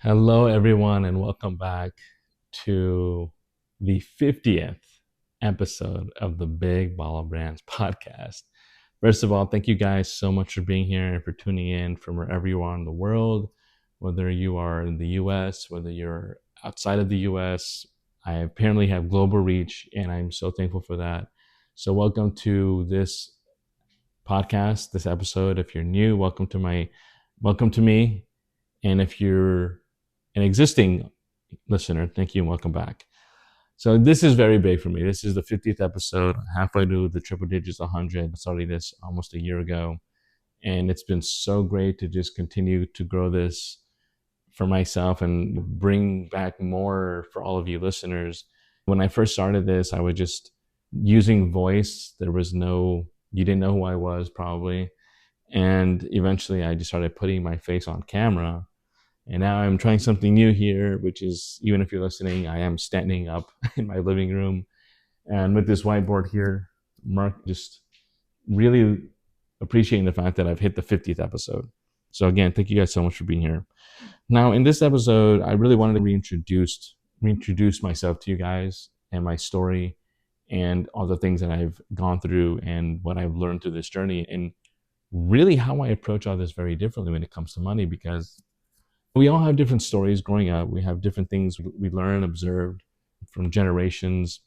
Hello, everyone, and welcome back to the 50th episode of the Big Bala Brands podcast. First of all, thank you guys so much for being here and for tuning in from wherever you are in the world, whether you are in the US, whether you're outside of the US. I apparently have global reach, and I'm so thankful for that. So, welcome to this podcast, this episode. If you're new, welcome to me. And if you're an existing listener, thank you and welcome back. So this is very big for me. This is the 50th episode, halfway to the triple digits 100. I started this almost a year ago. And it's been so great to just continue to grow this for myself and bring back more for all of you listeners. When I first started this, I was just using voice. You didn't know who I was probably. And eventually I just started putting my face on camera. And now I'm trying something new here, which is, even if you're listening, I am standing up in my living room and with this whiteboard here. Mark, just really appreciating the fact that I've hit the 50th episode. So again, thank you guys so much for being here. Now, in this episode, I really wanted to reintroduce myself to you guys and my story and all the things that I've gone through and what I've learned through this journey, and really how I approach all this very differently when it comes to money, because we all have different stories growing up. We have different things we learn, observed from generations,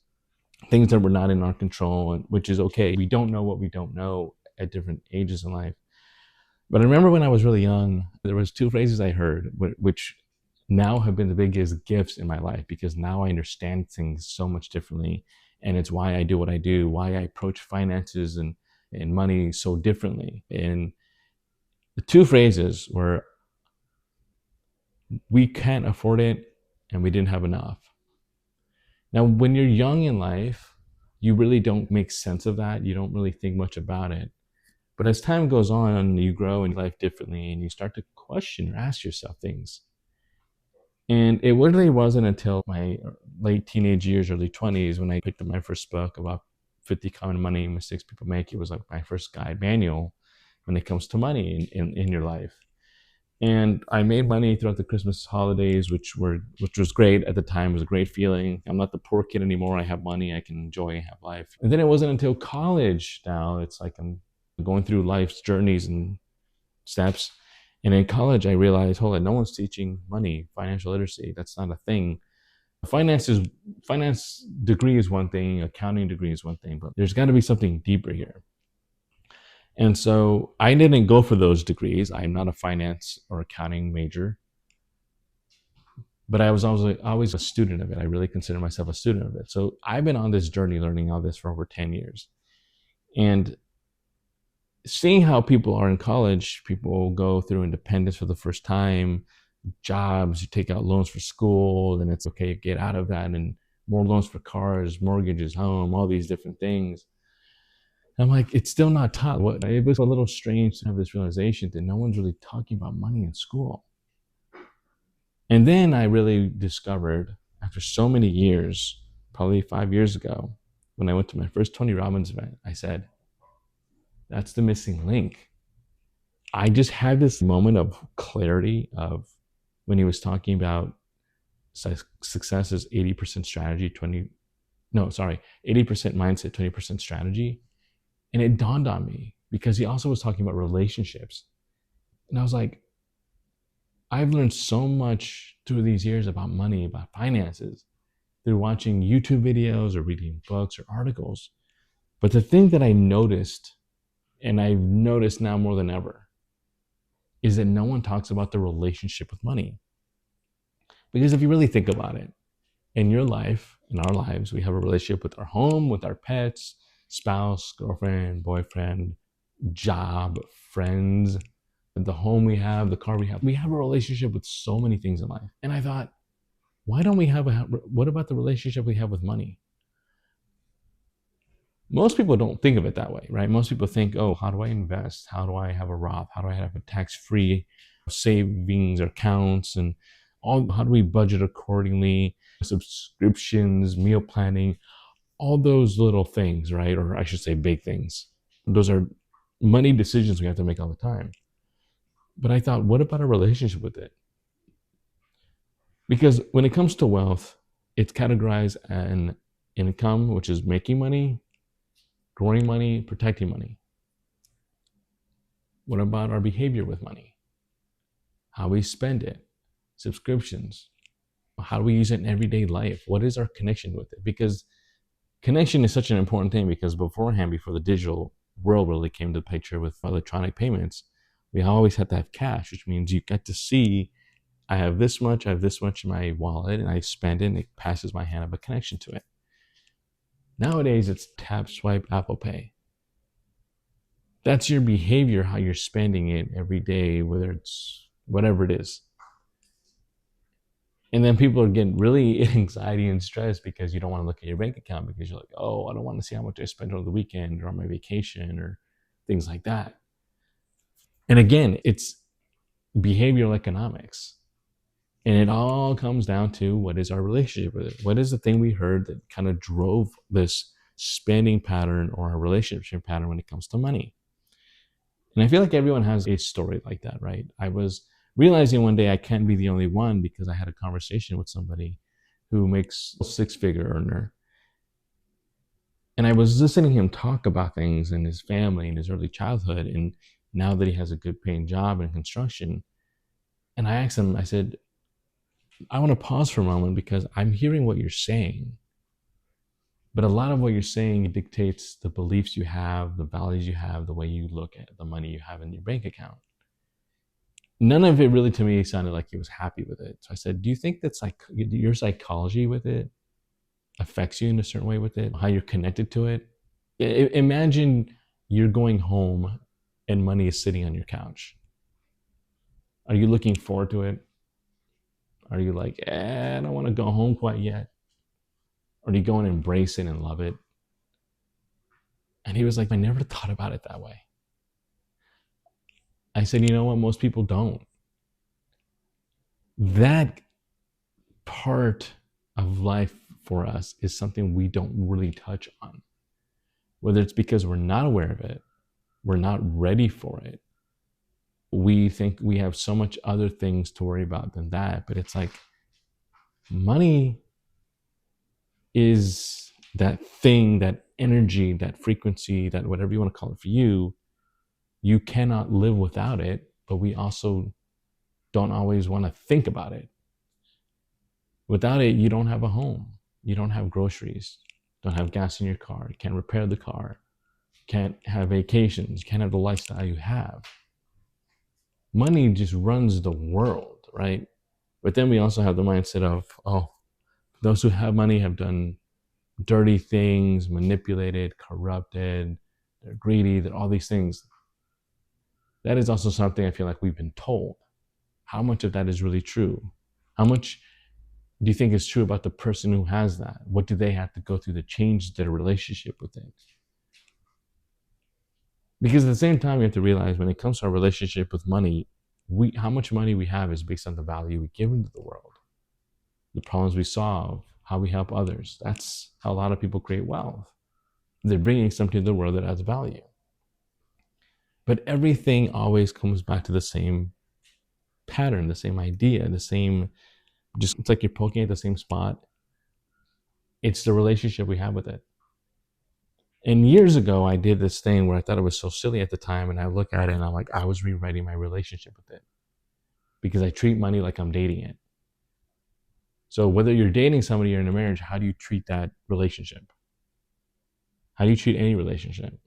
things that were not in our control, which is okay. We don't know what we don't know at different ages in life. But I remember when I was really young, there was two phrases I heard, which now have been the biggest gifts in my life, because now I understand things so much differently. And it's why I do what I do, why I approach finances and money so differently. And the two phrases were, we can't afford it and we didn't have enough. Now, when you're young in life, you really don't make sense of that. You don't really think much about it. But as time goes on, you grow in life differently and you start to question or ask yourself things. And it really wasn't until my late teenage years, early 20s, when I picked up my first book about 50 common money mistakes people make. It was like my first guide manual when it comes to money in your life. And I made money throughout the Christmas holidays, which was great at the time. It was a great feeling. I'm not the poor kid anymore. I have money. I can enjoy and have life. And then it wasn't until college. Now it's like I'm going through life's journeys and steps. And in college, I realized, hold on, no one's teaching money, financial literacy. That's not a thing. Finance degree is one thing, accounting degree is one thing, but there's got to be something deeper here. And so I didn't go for those degrees. I'm not a finance or accounting major, but I was always a student of it. I really consider myself a student of it. So I've been on this journey learning all this for over 10 years. And seeing how people are in college, people go through independence for the first time, jobs, you take out loans for school, then it's okay, get out of that, and more loans for cars, mortgages, home, all these different things. I'm like, it's still not taught. It was a little strange to have this realization that no one's really talking about money in school. And then I really discovered, after so many years, probably 5 years ago, when I went to my first Tony Robbins event, I said, that's the missing link. I just had this moment of clarity of when he was talking about success is 80% strategy, 80% mindset, 20% strategy. And it dawned on me, because he also was talking about relationships. And I was like, I've learned so much through these years about money, about finances, through watching YouTube videos or reading books or articles. But the thing that I noticed, and I've noticed now more than ever, is that no one talks about the relationship with money. Because if you really think about it, in your life, in our lives, we have a relationship with our home, with our pets, spouse, girlfriend, boyfriend, job, friends, the home we have, the car we have. We have a relationship with so many things in life. And I thought, what about the relationship we have with money? Most people don't think of it that way, right? Most people think, oh, how do I invest? How do I have a Roth? How do I have a tax-free savings or accounts? And how do we budget accordingly? Subscriptions, meal planning, all those little things, right? Or I should say big things. Those are money decisions we have to make all the time. But I thought, what about a relationship with it? Because when it comes to wealth, it's categorized an income, which is making money, growing money, protecting money. What about our behavior with money? How we spend it, subscriptions, how do we use it in everyday life? What is our connection with it? Because connection is such an important thing, because beforehand, before the digital world really came to the picture with electronic payments, we always had to have cash, which means you get to see, I have this much in my wallet, and I spend it and it passes my hand. I have a connection to it. Nowadays, it's tap, swipe, Apple Pay. That's your behavior, how you're spending it every day, whether it's whatever it is. And then people are getting really anxiety and stress because you don't want to look at your bank account, because you're like, oh, I don't want to see how much I spent over the weekend or on my vacation or things like that. And again, it's behavioral economics. And it all comes down to, what is our relationship with it? What is the thing we heard that kind of drove this spending pattern or our relationship pattern when it comes to money? And I feel like everyone has a story like that, right? I was realizing one day I can't be the only one, because I had a conversation with somebody who makes a six-figure earner. And I was listening to him talk about things in his family and his early childhood, and now that he has a good paying job in construction. And I asked him, I said, I want to pause for a moment, because I'm hearing what you're saying, but a lot of what you're saying dictates the beliefs you have, the values you have, the way you look at the money you have in your bank account. None of it really, to me, sounded like he was happy with it. So I said, do you think that's like your psychology with it affects you in a certain way with it, how you're connected to it? Imagine you're going home and money is sitting on your couch. Are you looking forward to it? Are you like, I don't want to go home quite yet? Or do you go and embrace it and love it? And he was like, I never thought about it that way. I said, you know what? Most people don't. That part of life for us is something we don't really touch on. Whether it's because we're not aware of it, we're not ready for it. We think we have so much other things to worry about than that. But it's like, money is that thing, that energy, that frequency, that whatever you want to call it for you. You cannot live without it, but we also don't always want to think about it. Without it, you don't have a home. You don't have groceries. Don't have gas in your car. You can't repair the car. Can't have vacations. You can't have the lifestyle you have. Money just runs the world, right? But then we also have the mindset of, oh, those who have money have done dirty things, manipulated, corrupted, they're greedy, they're all these things. That is also something I feel like we've been told. How much of that is really true? How much do you think is true about the person who has that? What do they have to go through to change their relationship with it? Because at the same time, we have to realize, when it comes to our relationship with money, how much money we have is based on the value we give into the world, the problems we solve, how we help others. That's how a lot of people create wealth. They're bringing something to the world that adds value. But everything always comes back to the same pattern, the same idea, the same, just, it's like you're poking at the same spot. It's the relationship we have with it. And years ago, I did this thing where I thought it was so silly at the time, and I look at it and I'm like, I was rewriting my relationship with it, because I treat money like I'm dating it. So whether you're dating somebody or in a marriage, how do you treat that relationship? How do you treat any relationship?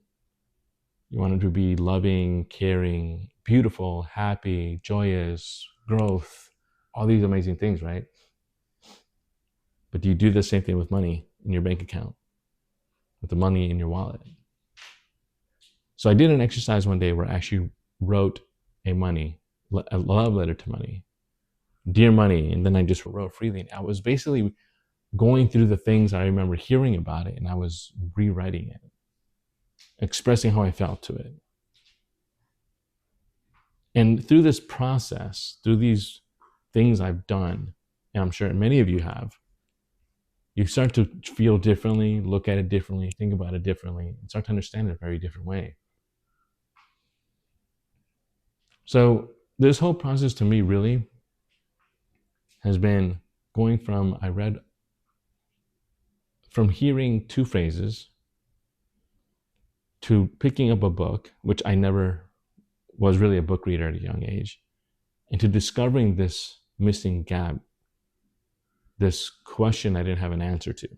You want it to be loving, caring, beautiful, happy, joyous, growth, all these amazing things, right? But do you do the same thing with money in your bank account, with the money in your wallet? So I did an exercise one day where I actually wrote a love letter to money, dear money, and then I just wrote freely. I was basically going through the things I remember hearing about it, and I was rewriting it, expressing how I felt to it. And through this process, through these things I've done, and I'm sure many of you have, you start to feel differently, look at it differently, think about it differently, and start to understand it in a very different way. So this whole process to me really has been going from, I read, from hearing two phrases to picking up a book, which I never was really a book reader at a young age, and to discovering this missing gap, this question I didn't have an answer to,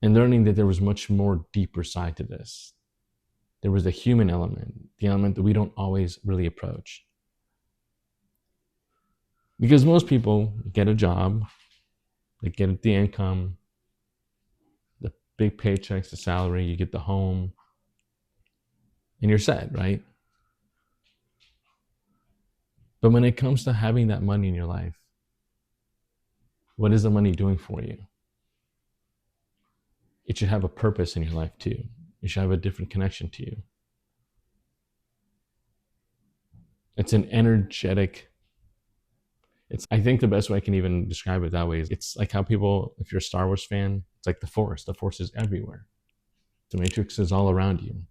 and learning that there was much more deeper side to this. There was the human element, the element that we don't always really approach. Because most people get a job, they get the income, the big paychecks, the salary, you get the home, and you're set, right? But when it comes to having that money in your life, what is the money doing for you? It should have a purpose in your life too. It should have a different connection to you. It's an energetic, I think the best way I can even describe it that way is it's like how people, if you're a Star Wars fan, it's like the Force. The Force is everywhere. The Matrix is all around you.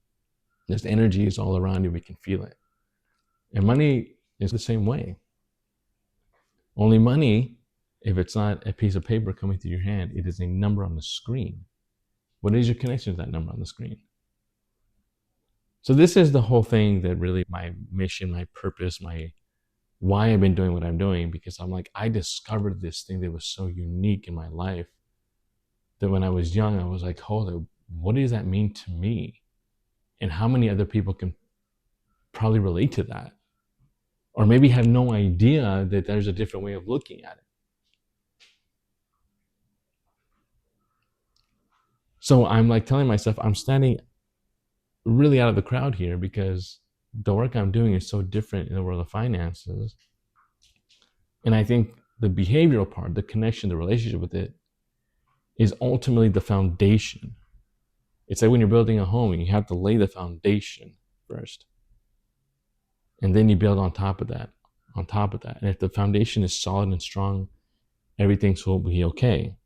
This energy is all around you. We can feel it. And money is the same way. Only money, if it's not a piece of paper coming through your hand, it is a number on the screen. What is your connection to that number on the screen? So this is the whole thing that really my mission, my purpose, my why I've been doing what I'm doing, because I'm like, I discovered this thing that was so unique in my life that when I was young, I was like, hold up, what does that mean to me? And how many other people can probably relate to that? Or maybe have no idea that there's a different way of looking at it. So I'm like telling myself, I'm standing really out of the crowd here because the work I'm doing is so different in the world of finances. And I think the behavioral part, the connection, the relationship with it is ultimately the foundation. It's like when you're building a home, you have to lay the foundation first. And then you build on top of that, on top of that. And if the foundation is solid and strong, everything will be okay.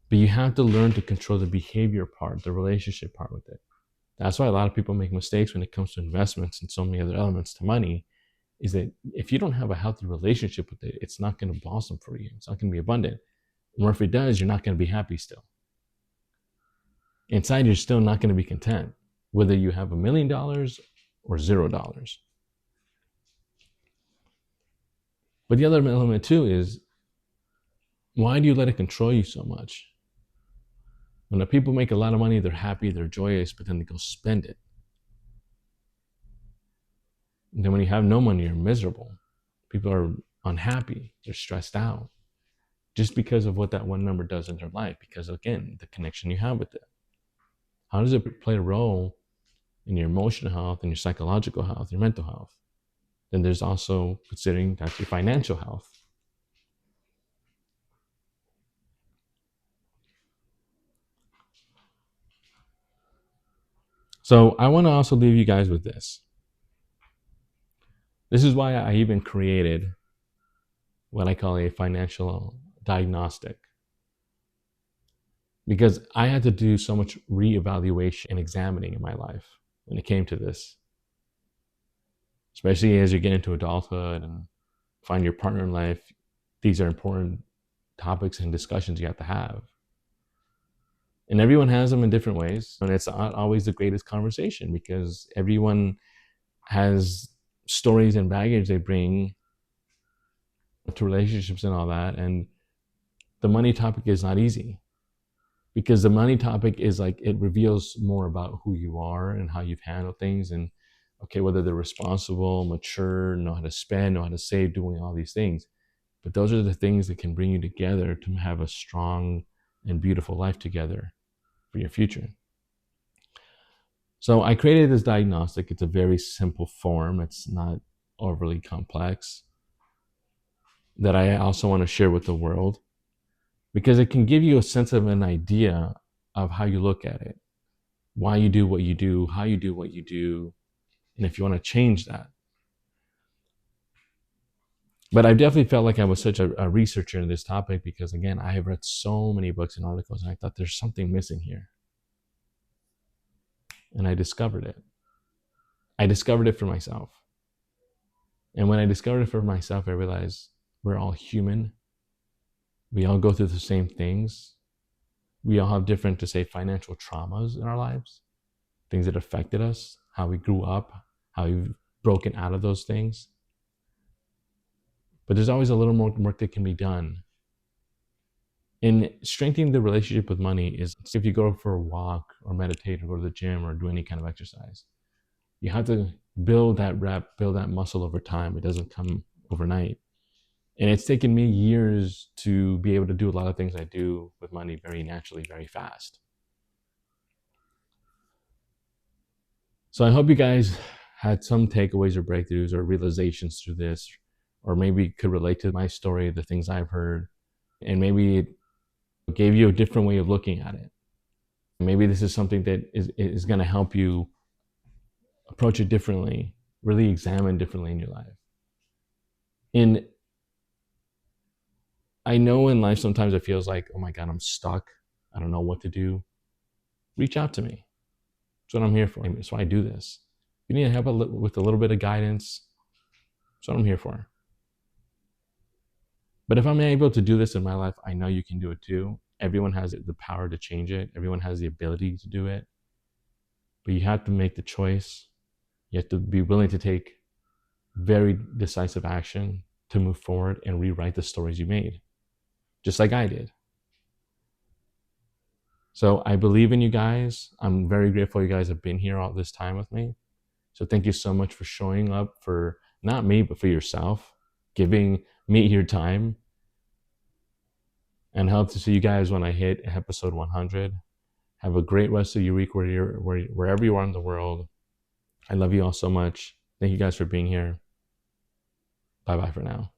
But you have to learn to control the behavior part, the relationship part with it. That's why a lot of people make mistakes when it comes to investments and so many other elements to money, is that if you don't have a healthy relationship with it, it's not going to blossom for you. It's not going to be abundant. Or if it does, you're not going to be happy still. Inside, you're still not going to be content, whether you have $1 million or $0. But the other element too is, why do you let it control you so much? When the people make a lot of money, they're happy, they're joyous, but then they go spend it. And then when you have no money, you're miserable. People are unhappy, they're stressed out, just because of what that one number does in their life. Because again, the connection you have with it. How does it play a role in your emotional health, and your psychological health, your mental health? Then there's also considering that's your financial health. So I want to also leave you guys with this. This is why I even created what I call a financial diagnostic. Because I had to do so much reevaluation and examining in my life when it came to this. Especially as you get into adulthood and find your partner in life, these are important topics and discussions you have to have. And everyone has them in different ways. And it's not always the greatest conversation because everyone has stories and baggage they bring to relationships and all that. And the money topic is not easy because the money topic is like, it reveals more about who you are and how you've handled things. And okay, whether they're responsible, mature, know how to spend, know how to save, doing all these things. But those are the things that can bring you together to have a strong and beautiful life together for your future. So I created this diagnostic. It's a very simple form. It's not overly complex, that I also want to share with the world because it can give you a sense of an idea of how you look at it, why you do what you do, how you do what you do, and if you want to change that. But I definitely felt like I was such a researcher in this topic because, again, I have read so many books and articles, and I thought there's something missing here. And I discovered it. I discovered it for myself. And when I discovered it for myself, I realized we're all human. We all go through the same things. We all have different, to say, financial traumas in our lives, things that affected us, how we grew up, how we've broken out of those things. But there's always a little more work that can be done. In strengthening the relationship with money is if you go for a walk or meditate or go to the gym or do any kind of exercise, you have to build that rep, build that muscle over time. It doesn't come overnight. And it's taken me years to be able to do a lot of things I do with money very naturally, very fast. So I hope you guys had some takeaways or breakthroughs or realizations through this, or maybe could relate to my story, the things I've heard, and maybe it gave you a different way of looking at it. Maybe this is something that is going to help you approach it differently, really examine differently in your life. And I know in life sometimes it feels like, oh my God, I'm stuck. I don't know what to do. Reach out to me. That's what I'm here for. That's why I do this. If you need help with a little bit of guidance, that's what I'm here for. But if I'm able to do this in my life, I know you can do it too. Everyone has the power to change it. Everyone has the ability to do it. But you have to make the choice. You have to be willing to take very decisive action to move forward and rewrite the stories you made, just like I did. So I believe in you guys. I'm very grateful you guys have been here all this time with me. So thank you so much for showing up for not me, but for yourself, giving me your time. And hope to see you guys when I hit episode 100. Have a great rest of your week wherever you are in the world. I love you all so much. Thank you guys for being here. Bye-bye for now.